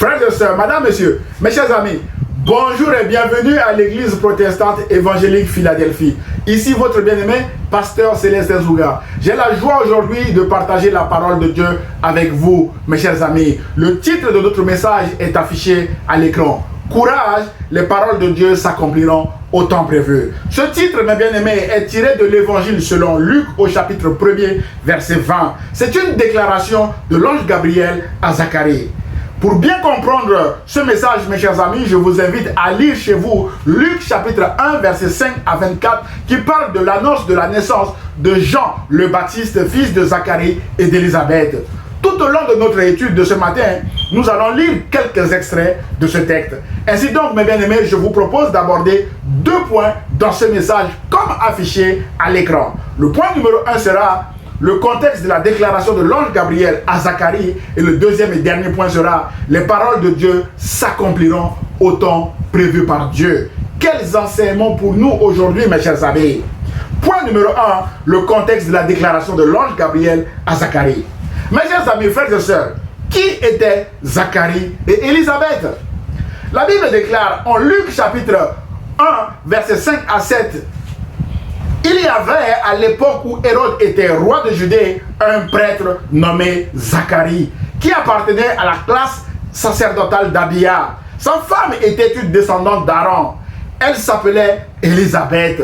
Frères et sœurs, madame, messieurs, mes chers amis, bonjour et bienvenue à l'église protestante évangélique Philadelphie. Ici votre bien-aimé, pasteur Célestin Zouga. J'ai la joie aujourd'hui de partager la parole de Dieu avec vous, mes chers amis. Le titre de notre message est affiché à l'écran. Courage, les paroles de Dieu s'accompliront au temps prévu. Ce titre, mes bien-aimés, est tiré de l'évangile selon Luc au chapitre 1er, verset 20. C'est une déclaration de l'ange Gabriel à Zacharie. Pour bien comprendre ce message, mes chers amis, je vous invite à lire chez vous Luc chapitre 1, verset 5 à 24, qui parle de l'annonce de la naissance de Jean le Baptiste, fils de Zacharie et d'Élisabeth. Tout au long de notre étude de ce matin, nous allons lire quelques extraits de ce texte. Ainsi donc, mes bien-aimés, je vous propose d'aborder deux points dans ce message comme affiché à l'écran. Le point numéro 1 sera le contexte de la déclaration de l'ange Gabriel à Zacharie, et le deuxième et dernier point sera les paroles de Dieu s'accompliront au temps prévu par Dieu. Quels enseignements pour nous aujourd'hui, mes chers amis? Point numéro 1, le contexte de la déclaration de l'ange Gabriel à Zacharie. Mes chers amis, frères et sœurs, qui étaient Zacharie et Élisabeth? La Bible déclare en Luc chapitre 1, versets 5 à 7, il y avait à l'époque où Hérode était roi de Judée un prêtre nommé Zacharie qui appartenait à la classe sacerdotale d'Abia. Sa femme était une descendante d'Aaron. Elle s'appelait Élisabeth.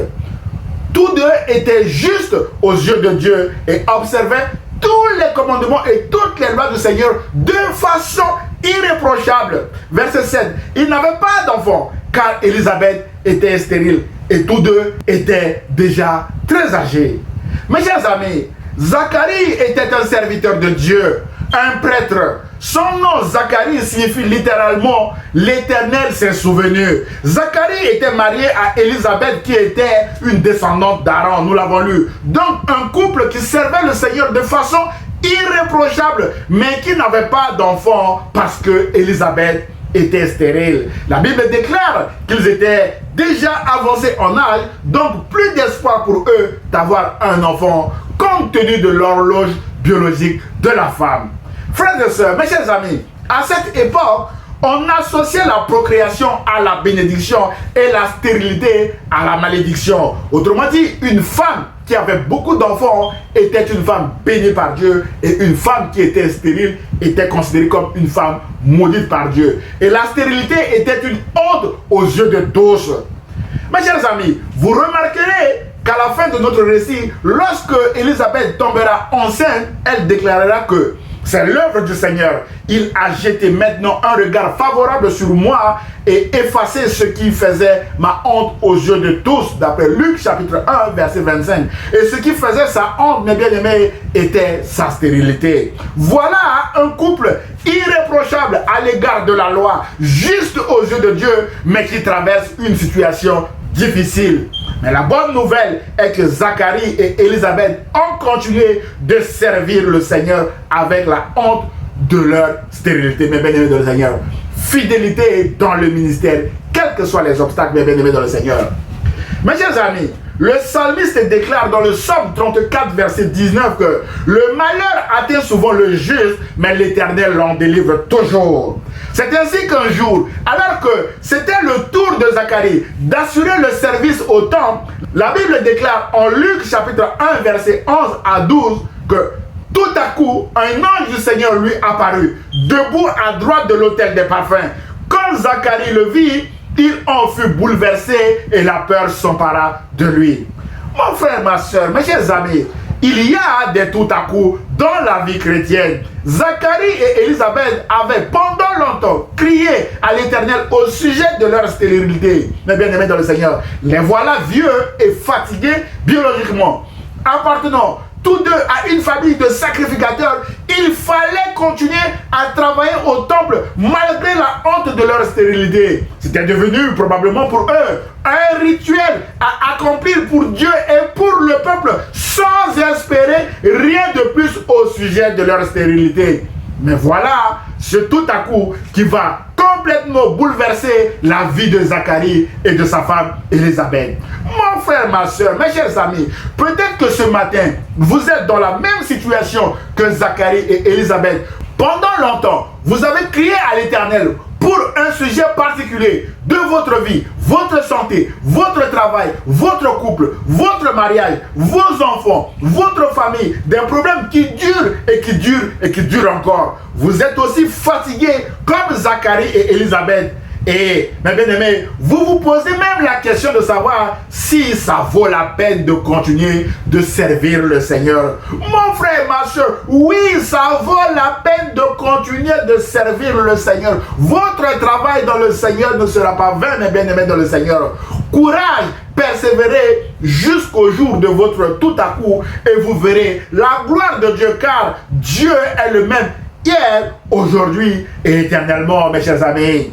Tous deux étaient justes aux yeux de Dieu et observaient tous les commandements et toutes les lois du Seigneur de façon irréprochable. Verset 7. Ils n'avaient pas d'enfants car Élisabeth était stérile et tous deux étaient déjà très âgés. Mes chers amis, Zacharie était un serviteur de Dieu, un prêtre. Son nom Zacharie signifie littéralement l'Éternel s'est souvenu. Zacharie était marié à Élisabeth qui était une descendante d'Aaron, nous l'avons lu. Donc un couple qui servait le Seigneur de façon irréprochable, mais qui n'avait pas d'enfant parce que Élisabeth était stérile. La Bible déclare qu'ils étaient déjà avancés en âge, donc plus d'espoir pour eux d'avoir un enfant compte tenu de l'horloge biologique de la femme. Frères et sœurs, mes chers amis, à cette époque, on associait la procréation à la bénédiction et la stérilité à la malédiction. Autrement dit, une femme qui avait beaucoup d'enfants était une femme bénie par Dieu, et une femme qui était stérile était considérée comme une femme maudite par Dieu. Et la stérilité était une honte aux yeux de tous. Mes chers amis, vous remarquerez qu'à la fin de notre récit, lorsque Élisabeth tombera enceinte, elle déclarera que c'est l'œuvre du Seigneur. Il a jeté maintenant un regard favorable sur moi et effacé ce qui faisait ma honte aux yeux de tous, d'après Luc chapitre 1, verset 25. Et ce qui faisait sa honte, mes bien-aimés, était sa stérilité. Voilà un couple irréprochable à l'égard de la loi, juste aux yeux de Dieu, mais qui traverse une situation difficile. Mais la bonne nouvelle est que Zacharie et Élisabeth ont continué de servir le Seigneur avec la honte de leur stérilité, mes bien-aimés dans le Seigneur. Fidélité dans le ministère, quels que soient les obstacles, mes bien-aimés dans le Seigneur. Mes chers amis, le psalmiste déclare dans le psaume 34, verset 19 que le malheur atteint souvent le juste, mais l'Éternel l'en délivre toujours. C'est ainsi qu'un jour, alors que c'était le tour de Zacharie d'assurer le service au temple, la Bible déclare en Luc chapitre 1, verset 11 à 12 que tout à coup, un ange du Seigneur lui apparut, debout à droite de l'autel des parfums. Quand Zacharie le vit, il en fut bouleversé et la peur s'empara de lui. Mon frère, ma soeur, mes chers amis, il y a des tout à coup dans la vie chrétienne. Zacharie et Élisabeth avaient pendant longtemps crié à l'Éternel au sujet de leur stérilité. Mes bien-aimés dans le Seigneur, les voilà vieux et fatigués biologiquement. Appartenant tous deux à une famille de sacrificateurs, il fallait continuer à travailler au temple malgré la honte de leur stérilité. C'était devenu probablement pour eux un rituel à accomplir pour Dieu et pour le peuple sans espérer rien de plus au sujet de leur stérilité. Mais voilà ce tout à coup qui va complètement bouleverser la vie de Zacharie et de sa femme Élisabeth. Mon frère, ma soeur, mes chers amis, peut-être que ce matin, vous êtes dans la même situation que Zacharie et Élisabeth. Pendant longtemps, vous avez crié à l'Éternel pour un sujet particulier de votre vie, votre santé, votre travail, votre couple, votre mariage, vos enfants, votre famille, des problèmes qui durent et qui durent et qui durent encore. Vous êtes aussi fatigués comme Zacharie et Élisabeth. Et, mes bien-aimés, vous vous posez même la question de savoir si ça vaut la peine de continuer de servir le Seigneur. Mon frère et ma soeur, oui, ça vaut la peine de continuer de servir le Seigneur. Votre travail dans le Seigneur ne sera pas vain, mes bien-aimés dans le Seigneur. Courage, persévérez jusqu'au jour de votre tout à coup et vous verrez la gloire de Dieu, car Dieu est le même hier, aujourd'hui et éternellement, mes chers amis.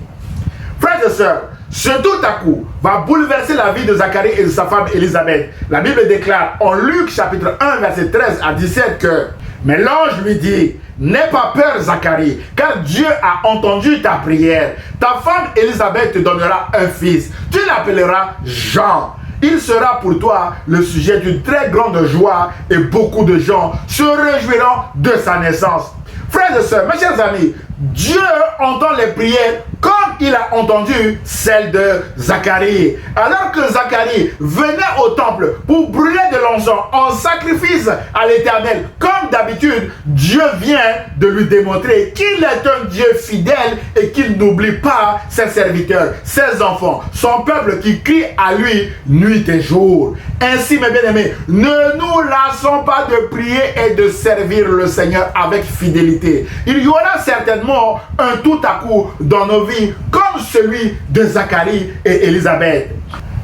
Frères et sœurs, ce tout à coup va bouleverser la vie de Zacharie et de sa femme Élisabeth. La Bible déclare en Luc chapitre 1 verset 13 à 17 que « Mais l'ange lui dit, n'aie pas peur Zacharie, car Dieu a entendu ta prière. Ta femme Élisabeth te donnera un fils. Tu l'appelleras Jean. Il sera pour toi le sujet d'une très grande joie et beaucoup de gens se réjouiront de sa naissance. » Frères et sœurs, mes chers amis, Dieu entend les prières comme il a entendu celle de Zacharie. Alors que Zacharie venait au temple pour brûler de l'encens en sacrifice à l'Éternel, comme d'habitude, Dieu vient de lui démontrer qu'il est un Dieu fidèle et qu'il n'oublie pas ses serviteurs, ses enfants, son peuple qui crie à lui nuit et jour. Ainsi, mes bien-aimés, ne nous lassons pas de prier et de servir le Seigneur avec fidélité. Il y aura certainement un tout à coup dans nos vies comme celui de Zacharie et Élisabeth.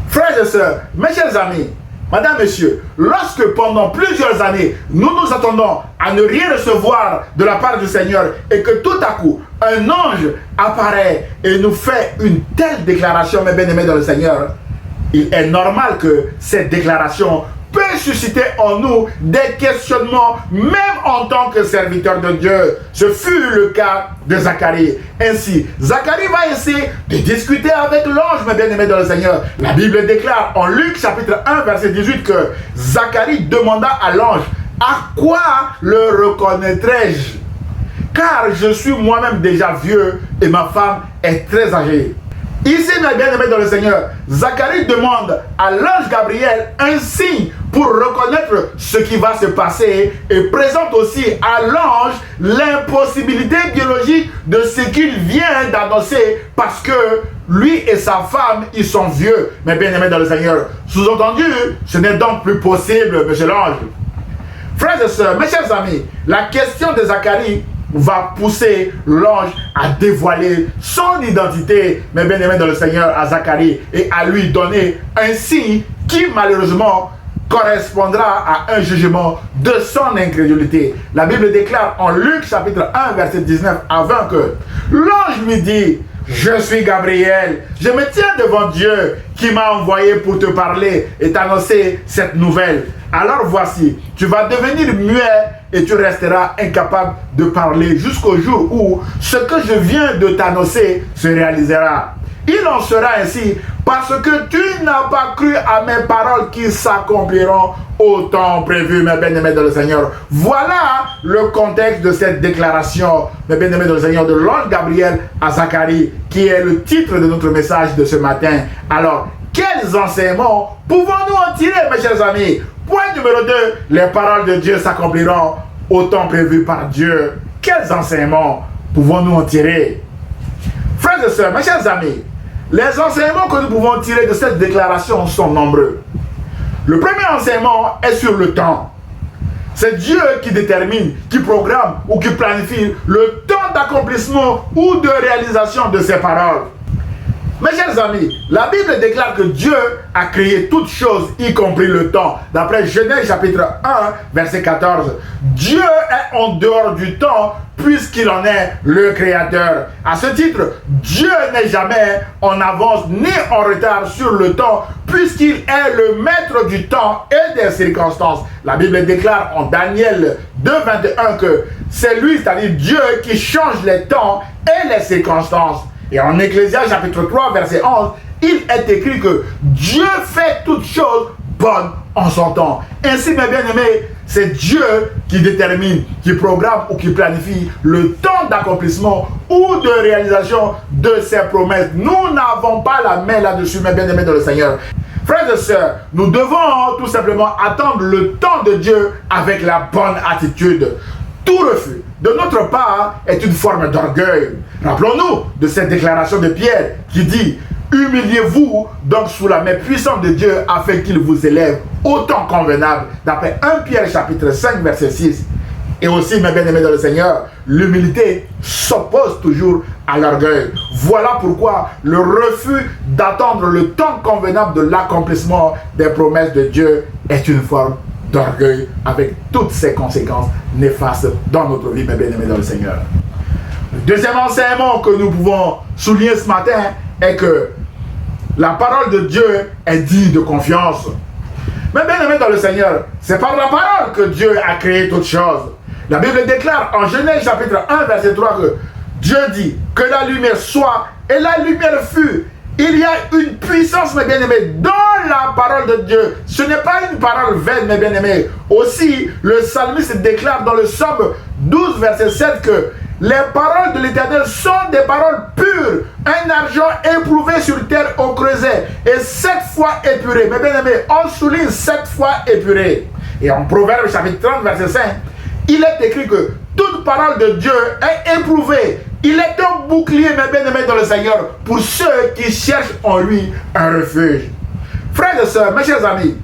Frères et sœurs, mes chers amis, madame, messieurs, lorsque pendant plusieurs années, nous nous attendons à ne rien recevoir de la part du Seigneur et que tout à coup, un ange apparaît et nous fait une telle déclaration, mes bien-aimés dans le Seigneur, il est normal que cette déclaration peut susciter en nous des questionnements, même en tant que serviteur de Dieu. Ce fut le cas de Zacharie. Ainsi, Zacharie va essayer de discuter avec l'ange, mes bien-aimés dans le Seigneur. La Bible déclare en Luc chapitre 1 verset 18 que Zacharie demanda à l'ange, à quoi le reconnaîtrai-je? Car je suis moi-même déjà vieux et ma femme est très âgée. Ici, mes bien-aimés dans le Seigneur, Zacharie demande à l'ange Gabriel un signe pour reconnaître ce qui va se passer et présente aussi à l'ange l'impossibilité biologique de ce qu'il vient d'annoncer parce que lui et sa femme, ils sont vieux, mes bien-aimés dans le Seigneur. Sous-entendu, ce n'est donc plus possible, monsieur l'ange. Frères et sœurs, mes chers amis, la question de Zacharie va pousser l'ange à dévoiler son identité, mes bien-aimés dans le Seigneur, à Zacharie et à lui donner un signe qui malheureusement correspondra à un jugement de son incrédulité. La Bible déclare en Luc chapitre 1 verset 19 à 20 que l'ange lui dit, je suis Gabriel, je me tiens devant Dieu qui m'a envoyé pour te parler et t'annoncer cette nouvelle. Alors voici, tu vas devenir muet et tu resteras incapable de parler jusqu'au jour où ce que je viens de t'annoncer se réalisera. Il en sera ainsi parce que tu n'as pas cru à mes paroles qui s'accompliront au temps prévu, mes bien-aimés dans le Seigneur. Voilà le contexte de cette déclaration, mes bien-aimés dans le Seigneur, de l'ange Gabriel à Zacharie, qui est le titre de notre message de ce matin. Alors, quels enseignements pouvons-nous en tirer, mes chers amis? Point numéro 2, les paroles de Dieu s'accompliront au temps prévu par Dieu. Quels enseignements pouvons-nous en tirer? Frères et sœurs, mes chers amis, les enseignements que nous pouvons tirer de cette déclaration sont nombreux. Le premier enseignement est sur le temps. C'est Dieu qui détermine, qui programme ou qui planifie le temps d'accomplissement ou de réalisation de ses paroles. Mes chers amis, la Bible déclare que Dieu a créé toutes choses, y compris le temps. D'après Genèse chapitre 1, verset 14. Dieu est en dehors du temps puisqu'il en est le créateur. À ce titre, Dieu n'est jamais en avance ni en retard sur le temps puisqu'il est le maître du temps et des circonstances. La Bible déclare en Daniel 2, 21 que c'est lui, c'est-à-dire Dieu, qui change les temps et les circonstances. Et en Ecclésiaste chapitre 3, verset 11, il est écrit que Dieu fait toutes choses bonnes en son temps. Ainsi, mes bien-aimés, c'est Dieu qui détermine, qui programme ou qui planifie le temps d'accomplissement ou de réalisation de ses promesses. Nous n'avons pas la main là-dessus, mes bien-aimés dans le Seigneur. Frères et sœurs, nous devons tout simplement attendre le temps de Dieu avec la bonne attitude. Tout refus de notre part est une forme d'orgueil. Rappelons-nous de cette déclaration de Pierre qui dit: humiliez-vous donc sous la main puissante de Dieu afin qu'il vous élève autant convenable, d'après 1 Pierre chapitre 5 verset 6. Et aussi, mes bien-aimés dans le Seigneur, l'humilité s'oppose toujours à l'orgueil. Voilà pourquoi le refus d'attendre le temps convenable de l'accomplissement des promesses de Dieu est une forme d'orgueil avec toutes ses conséquences néfastes dans notre vie, mes bien-aimés dans le Seigneur. Le deuxième enseignement que nous pouvons souligner ce matin est que la parole de Dieu est digne de confiance. Mais bien aimé dans le Seigneur, c'est par la parole que Dieu a créé toutes choses. La Bible déclare en Genèse chapitre 1 verset 3 que Dieu dit que la lumière soit et la lumière fut. Il y a une puissance, mes bien-aimés, dans la parole de Dieu. Ce n'est pas une parole vaine, mes bien-aimés. Aussi, le psalmiste déclare dans le psaume 12 verset 7 que les paroles de l'Éternel sont des paroles pures, un argent éprouvé sur terre au creuset et 7 fois épuré. Mais bien aimé, on souligne 7 fois épuré. Et en Proverbe chapitre 30 verset 5, il est écrit que toute parole de Dieu est éprouvée. Il est un bouclier, mes bien-aimés dans le Seigneur, pour ceux qui cherchent en lui un refuge. Frères et sœurs, mes chers amis,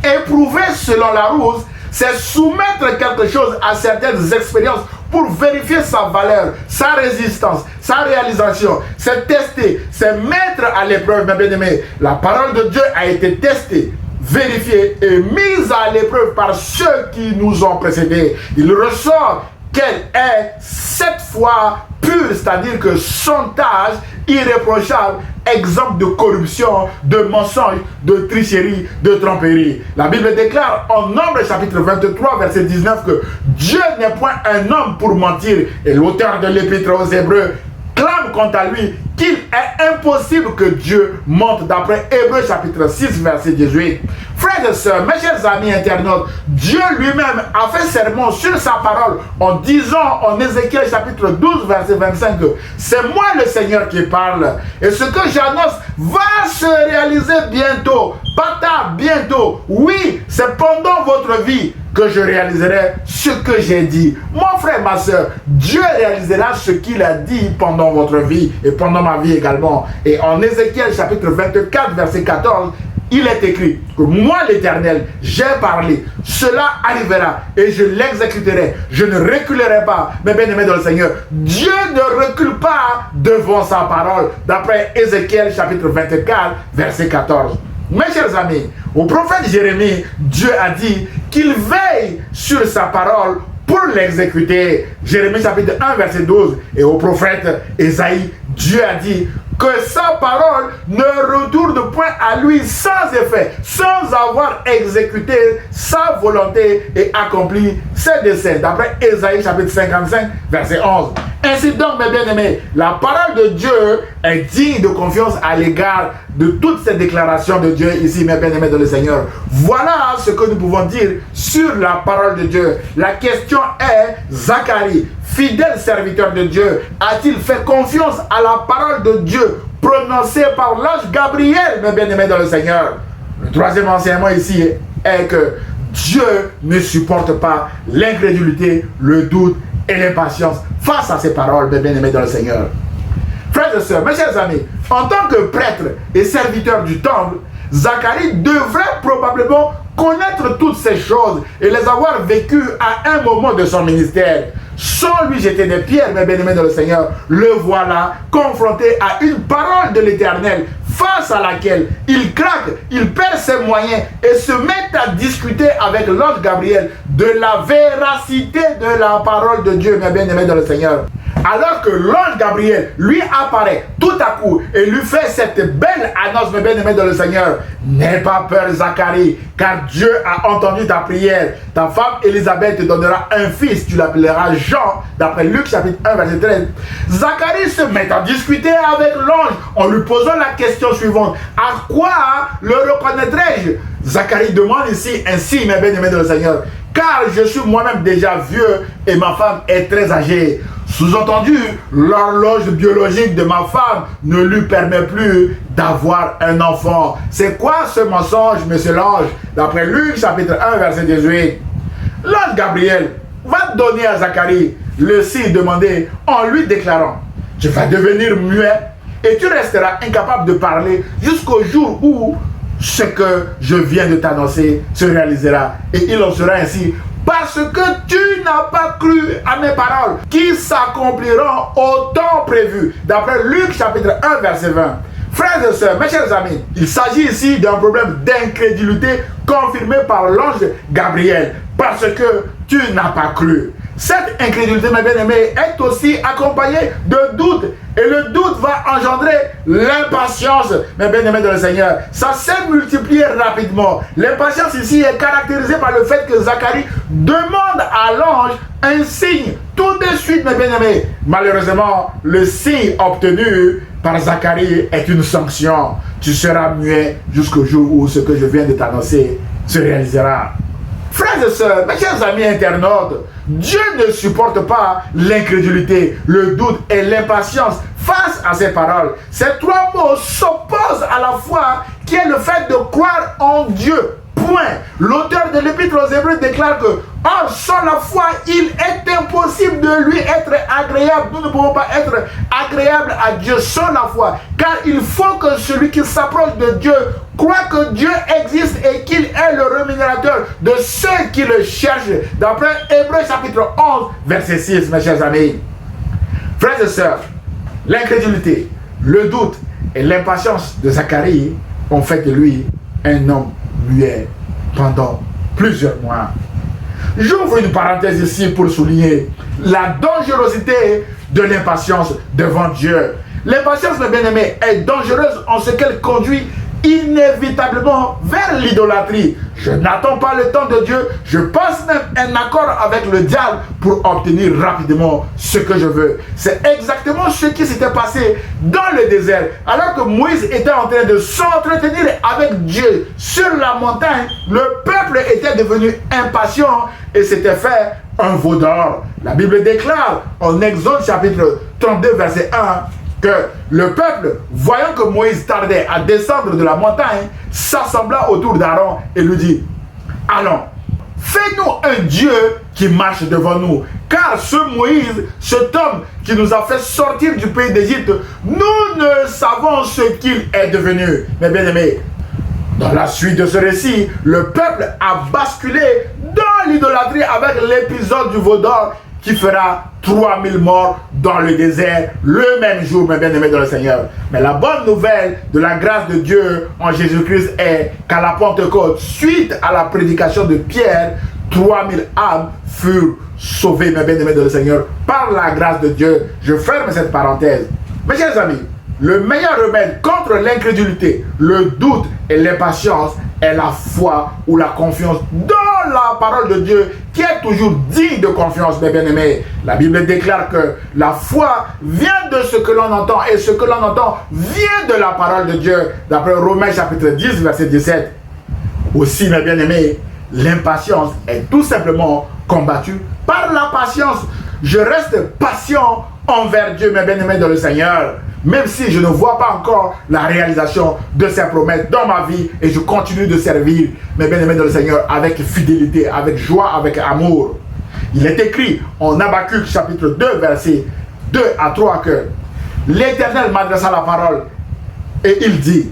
éprouver selon la ruse, c'est soumettre quelque chose à certaines expériences pour vérifier sa valeur, sa résistance, sa réalisation. C'est tester, c'est mettre à l'épreuve, mes bien-aimés. La parole de Dieu a été testée, vérifiée et mise à l'épreuve par ceux qui nous ont précédés. Il ressort qu'elle est 7 fois pure, c'est-à-dire que son âge irréprochable, exemple de corruption, de mensonge, de tricherie, de tromperie. La Bible déclare en Nombre chapitre 23 verset 19 que Dieu n'est point un homme pour mentir, et l'auteur de l'Épître aux Hébreux clame quant à lui qu'il est impossible que Dieu mente, d'après Hébreux chapitre 6 verset 18. Frères et sœurs, mes chers amis internautes, Dieu lui-même a fait serment sur sa parole en disant en Ézéchiel chapitre 12 verset 25 que c'est moi le Seigneur qui parle et ce que j'annonce va se réaliser bientôt, pas tard, bientôt. Oui, c'est pendant votre vie que je réaliserai ce que j'ai dit. Mon frère, ma soeur, Dieu réalisera ce qu'il a dit pendant votre vie et pendant ma vie également. Et en Ézéchiel chapitre 24 verset 14, il est écrit que moi l'Éternel, j'ai parlé, cela arrivera et je l'exécuterai, je ne reculerai pas. Mes bien-aimés dans le Seigneur, Dieu ne recule pas devant sa parole, d'après Ézéchiel chapitre 24 verset 14. Mes chers amis, au prophète Jérémie, Dieu a dit qu'il veille sur sa parole pour l'exécuter. Jérémie chapitre 1 verset 12. Et au prophète Ésaïe, Dieu a dit que sa parole ne retourne point à lui sans effet, sans avoir exécuté sa volonté et accompli ses desseins. D'après Ésaïe chapitre 55 verset 11. Ainsi donc, mes bien-aimés, la parole de Dieu est digne de confiance à l'égard de toutes ces déclarations de Dieu ici, mes bien-aimés dans le Seigneur. Voilà ce que nous pouvons dire sur la parole de Dieu. La question est, Zacharie, fidèle serviteur de Dieu, a-t-il fait confiance à la parole de Dieu prononcée par l'ange Gabriel, mes bien-aimés dans le Seigneur? Le troisième enseignement ici est que Dieu ne supporte pas l'incrédulité, le doute et l'impatience face à ces paroles, mes bien-aimés dans le Seigneur. Frères et sœurs, mes chers amis, en tant que prêtre et serviteur du temple, Zacharie devrait probablement connaître toutes ces choses et les avoir vécues à un moment de son ministère. Sans lui jeter des pierres, mes bien-aimés dans le Seigneur, le voilà confronté à une parole de l'Éternel face à laquelle il craque, il perd ses moyens et se met à discuter avec l'ange Gabriel de la véracité de la parole de Dieu, mes bien-aimés dans le Seigneur. Alors que l'ange Gabriel lui apparaît tout à coup et lui fait cette belle annonce, mes bien-aimés dans le Seigneur: n'aie pas peur, Zacharie, car Dieu a entendu ta prière. Ta femme Élisabeth te donnera un fils, tu l'appelleras Jean, d'après Luc chapitre 1 verset 13. Zacharie se met à discuter avec l'ange en lui posant la question suivante: à quoi le reconnaîtrai-je? Zacharie demande ici ainsi, mes bien-aimés dans le Seigneur: car je suis moi-même déjà vieux et ma femme est très âgée. Sous-entendu, l'horloge biologique de ma femme ne lui permet plus d'avoir un enfant. C'est quoi ce mensonge, monsieur l'ange? D'après Luc chapitre 1, verset 18. L'ange Gabriel va donner à Zacharie le signe demandé en lui déclarant: tu vas devenir muet et tu resteras incapable de parler jusqu'au jour où ce que je viens de t'annoncer se réalisera. Et il en sera ainsi parce que tu n'as pas cru à mes paroles qui s'accompliront au temps prévu. D'après Luc chapitre 1 verset 20. Frères et sœurs, mes chers amis, il s'agit ici d'un problème d'incrédulité confirmé par l'ange Gabriel parce que tu n'as pas cru. Cette incrédulité, mes bien-aimés, est aussi accompagnée de doute. Et le doute va engendrer l'impatience, mes bien-aimés de le Seigneur. Ça s'est multiplié rapidement. L'impatience ici est caractérisée par le fait que Zacharie demande à l'ange un signe tout de suite, mes bien-aimés. Malheureusement, le signe obtenu par Zacharie est une sanction. Tu seras muet jusqu'au jour où ce que je viens de t'annoncer se réalisera. Frères et sœurs, mes chers amis internautes, Dieu ne supporte pas l'incrédulité, le doute et l'impatience face à ses paroles. Ces trois mots s'opposent à la foi qui est le fait de croire en Dieu. Point. L'auteur de l'Épître aux Hébreux déclare que, or, sans la foi, il est impossible de lui être agréable. Nous ne pouvons pas être agréables à Dieu sans la foi. Car il faut que celui qui s'approche de Dieu croit que Dieu existe et qu'il est le rémunérateur de ceux qui le cherchent. D'après Hébreux chapitre 11, verset 6, mes chers amis. Frères et sœurs, l'incrédulité, le doute et l'impatience de Zacharie ont fait de lui un homme muet pendant plusieurs mois. J'ouvre une parenthèse ici pour souligner la dangerosité de l'impatience devant Dieu. L'impatience, mes bien-aimés, est dangereuse en ce qu'elle conduit inévitablement vers l'idolâtrie. Je n'attends pas le temps de Dieu, je passe même un accord avec le diable pour obtenir rapidement ce que je veux. C'est exactement ce qui s'était passé dans le désert. Alors que Moïse était en train de s'entretenir avec Dieu sur la montagne, le peuple était devenu impatient et s'était fait un veau d'or. La Bible déclare en Exode chapitre 32 verset 1 que le peuple, voyant que Moïse tardait à descendre de la montagne, s'assembla autour d'Aaron et lui dit: allons, fais-nous un Dieu qui marche devant nous, car ce Moïse, cet homme qui nous a fait sortir du pays d'Égypte, nous ne savons ce qu'il est devenu. Mes bien-aimés, dans la suite de ce récit, le peuple a basculé dans l'idolâtrie avec l'épisode du veau d'or qui fera 3000 morts dans le désert le même jour, mes bien-aimés dans le Seigneur. Mais la bonne nouvelle de la grâce de Dieu en Jésus-Christ est qu'à la Pentecôte, suite à la prédication de Pierre, 3000 âmes furent sauvées, mes bien-aimés dans le Seigneur, par la grâce de Dieu. Je ferme cette parenthèse. Mes chers amis, le meilleur remède contre l'incrédulité, le doute et l'impatience est la foi ou la confiance dans la parole de Dieu qui est toujours digne de confiance, mes bien-aimés. La Bible déclare que la foi vient de ce que l'on entend et ce que l'on entend vient de la parole de Dieu. D'après Romains chapitre 10, verset 17. Aussi, mes bien-aimés, l'impatience est tout simplement combattue par la patience. Je reste patient envers Dieu, mes bien-aimés dans le Seigneur, même si je ne vois pas encore la réalisation de ses promesses dans ma vie, et je continue de servir mes bien-aimés dans le Seigneur avec fidélité, avec joie, avec amour. Il est écrit en Habakkuk chapitre 2 versets 2 à 3 que l'Éternel m'adressa la parole et il dit: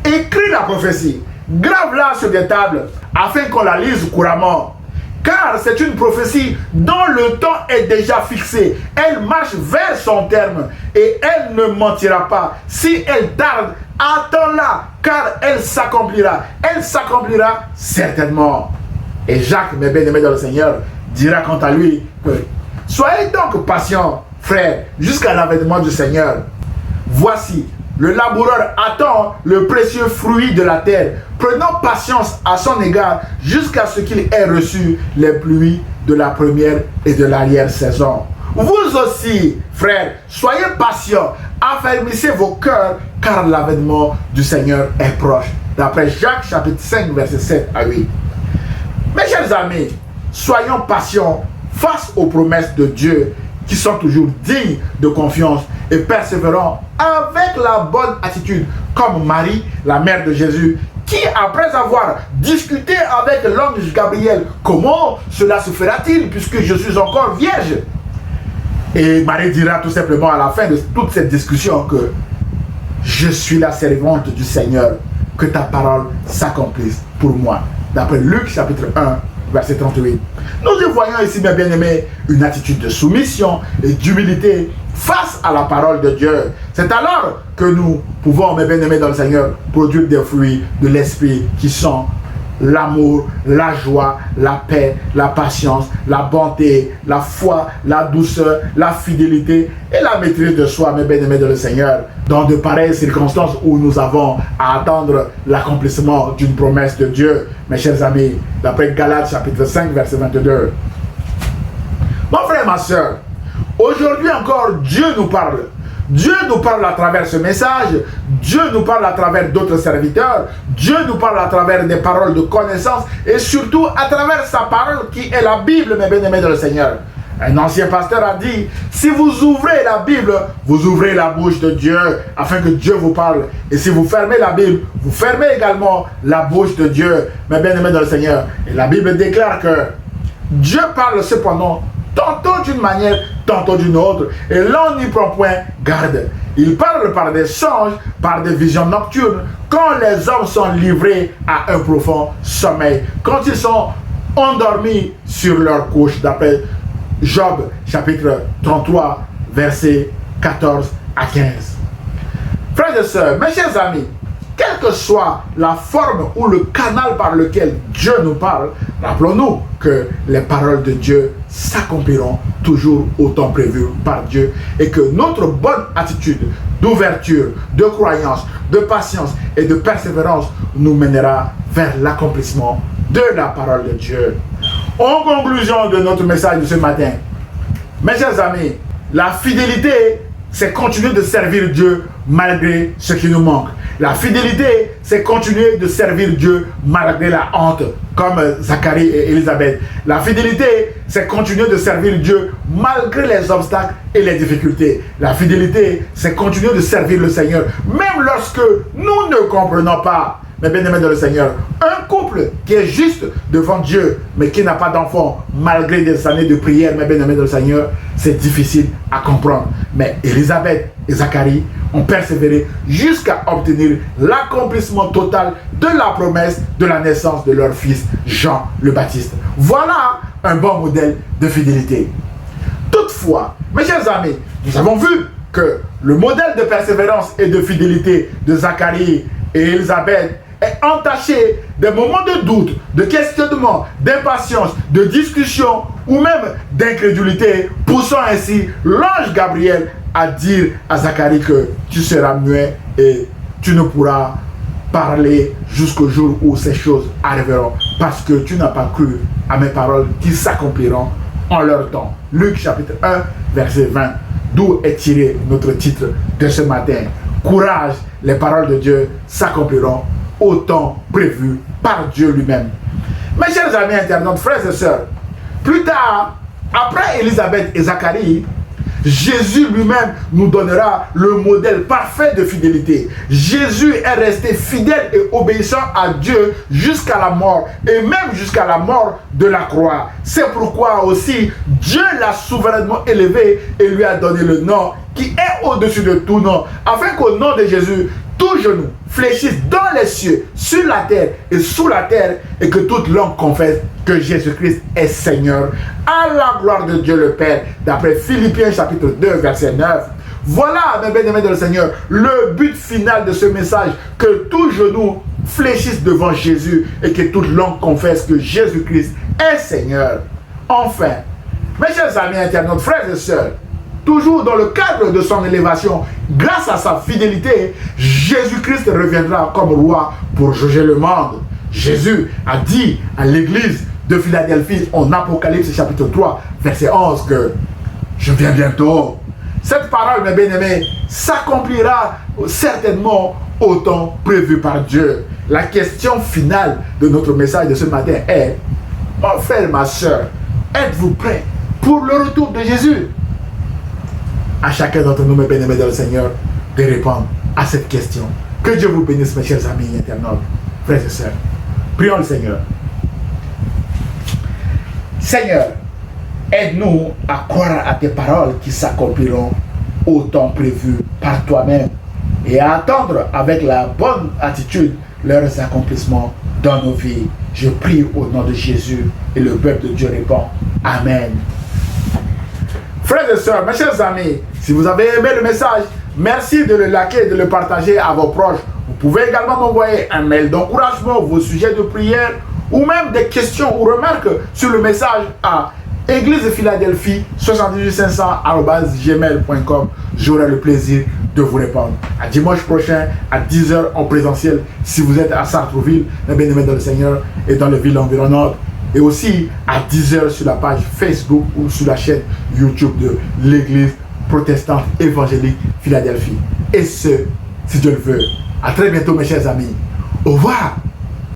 écris la prophétie, grave-la sur des tables afin qu'on la lise couramment. Car c'est une prophétie dont le temps est déjà fixé. Elle marche vers son terme et elle ne mentira pas. Si elle tarde, attends-la, car elle s'accomplira. Elle s'accomplira certainement. Et Jacques, mes bien-aimés dans le Seigneur, dira quant à lui que soyez donc patients, frères, jusqu'à l'avènement du Seigneur. Voici, le laboureur attend le précieux fruit de la terre, prenant patience à son égard jusqu'à ce qu'il ait reçu les pluies de la première et de l'arrière-saison. Vous aussi, frères, soyez patients, affermissez vos cœurs, car l'avènement du Seigneur est proche. D'après Jacques chapitre 5, verset 7 à 8. Mes chers amis, soyons patients face aux promesses de Dieu qui sont toujours dignes de confiance et persévérants avec la bonne attitude, comme Marie, la mère de Jésus, qui, après avoir discuté avec l'ange Gabriel, comment cela se fera-t-il puisque je suis encore vierge? Et Marie dira tout simplement à la fin de toute cette discussion que je suis la servante du Seigneur, que ta parole s'accomplisse pour moi. D'après Luc chapitre 1, verset 38. Nous y voyons ici, mes bien-aimés, une attitude de soumission et d'humilité face à la parole de Dieu. C'est alors que nous pouvons, mes bien-aimés dans le Seigneur, produire des fruits de l'esprit qui sont l'amour, la joie, la paix, la patience, la bonté, la foi, la douceur, la fidélité et la maîtrise de soi, mes bien-aimés dans le Seigneur. Dans de pareilles circonstances où nous avons à attendre l'accomplissement d'une promesse de Dieu, mes chers amis, d'après Galates chapitre 5, verset 22. Mon frère, ma soeur, aujourd'hui encore, Dieu nous parle. Dieu nous parle à travers ce message, Dieu nous parle à travers d'autres serviteurs, Dieu nous parle à travers des paroles de connaissance et surtout à travers sa parole qui est la Bible, mes bien-aimés dans le Seigneur. Un ancien pasteur a dit, si vous ouvrez la Bible, vous ouvrez la bouche de Dieu afin que Dieu vous parle. Et si vous fermez la Bible, vous fermez également la bouche de Dieu, mes bien-aimés dans le Seigneur. Et la Bible déclare que Dieu parle cependant tantôt d'une manière, tantôt d'une autre, et l'on n'y prend point garde. Il parle par des songes, par des visions nocturnes, quand les hommes sont livrés à un profond sommeil, quand ils sont endormis sur leur couche, d'après Job, chapitre 33, versets 14 à 15. Frères et sœurs, mes chers amis, quelle que soit la forme ou le canal par lequel Dieu nous parle, rappelons-nous que les paroles de Dieu s'accompliront toujours au temps prévu par Dieu et que notre bonne attitude d'ouverture, de croyance, de patience et de persévérance nous mènera vers l'accomplissement de la parole de Dieu. En conclusion de notre message de ce matin, mes chers amis, la fidélité, c'est continuer de servir Dieu malgré ce qui nous manque. La fidélité, c'est continuer de servir Dieu malgré la honte, comme Zacharie et Élisabeth. La fidélité, c'est continuer de servir Dieu malgré les obstacles et les difficultés. La fidélité, c'est continuer de servir le Seigneur, même lorsque nous ne comprenons pas. Mes bien-aimés dans le Seigneur, un couple qui est juste devant Dieu, mais qui n'a pas d'enfant, malgré des années de prière, mes bien-aimés dans le Seigneur, c'est difficile à comprendre. Mais Élisabeth et Zacharie ont persévéré jusqu'à obtenir l'accomplissement total de la promesse de la naissance de leur fils Jean le Baptiste. Voilà un bon modèle de fidélité. Toutefois, mes chers amis, nous avons vu que le modèle de persévérance et de fidélité de Zacharie et Élisabeth est entaché des moments de doute, de questionnement, d'impatience, de discussion ou même d'incrédulité, poussant ainsi l'ange Gabriel à dire à Zacharie que tu seras muet et tu ne pourras parler jusqu'au jour où ces choses arriveront parce que tu n'as pas cru à mes paroles qui s'accompliront en leur temps. Luc chapitre 1, verset 20, d'où est tiré notre titre de ce matin. Courage, les paroles de Dieu s'accompliront au temps prévu par Dieu lui-même. Mes chers amis internautes, frères et sœurs, plus tard, après Élisabeth et Zacharie, Jésus lui-même nous donnera le modèle parfait de fidélité. Jésus est resté fidèle et obéissant à Dieu jusqu'à la mort, et même jusqu'à la mort de la croix. C'est pourquoi aussi Dieu l'a souverainement élevé et lui a donné le nom qui est au-dessus de tout nom, afin qu'au nom de Jésus, tout genou fléchisse dans les cieux, sur la terre et sous la terre, et que toute langue confesse que Jésus-Christ est Seigneur, à la gloire de Dieu le Père, d'après Philippiens chapitre 2, verset 9. Voilà, mes bien-aimés dans le Seigneur, le but final de ce message, que tout genou fléchisse devant Jésus et que toute langue confesse que Jésus-Christ est Seigneur. Enfin, mes chers amis internautes, frères et sœurs, toujours dans le cadre de son élévation, grâce à sa fidélité, Jésus-Christ reviendra comme roi pour juger le monde. Jésus a dit à l'église de Philadelphie en Apocalypse chapitre 3, verset 11 que je viens bientôt. Cette parole, mes bien-aimés, s'accomplira certainement au temps prévu par Dieu. La question finale de notre message de ce matin est: mon frère, ma soeur, êtes-vous prêts pour le retour de Jésus? À chacun d'entre nous, mes bien-aimés dans le Seigneur, de répondre à cette question. Que Dieu vous bénisse, mes chers amis internautes, frères et sœurs. Prions le Seigneur. Seigneur, aide-nous à croire à tes paroles qui s'accompliront au temps prévu par toi-même et à attendre avec la bonne attitude leurs accomplissements dans nos vies. Je prie au nom de Jésus et le peuple de Dieu répond Amen. Frères et sœurs, mes chers amis, si vous avez aimé le message, merci de le liker et de le partager à vos proches. Vous pouvez également m'envoyer un mail d'encouragement, vos sujets de prière ou même des questions ou remarques sur le message à Église de Philadelphie 78500@gmail.com. J'aurai le plaisir de vous répondre. À dimanche prochain à 10h en présentiel si vous êtes à Sartreville, mes bien-aimés dans le Seigneur et dans les villes environnantes. Et aussi à 10h sur la page Facebook ou sur la chaîne YouTube de l'Église protestante évangélique Philadelphie. Et ce, si Dieu le veut. À très bientôt mes chers amis. Au revoir.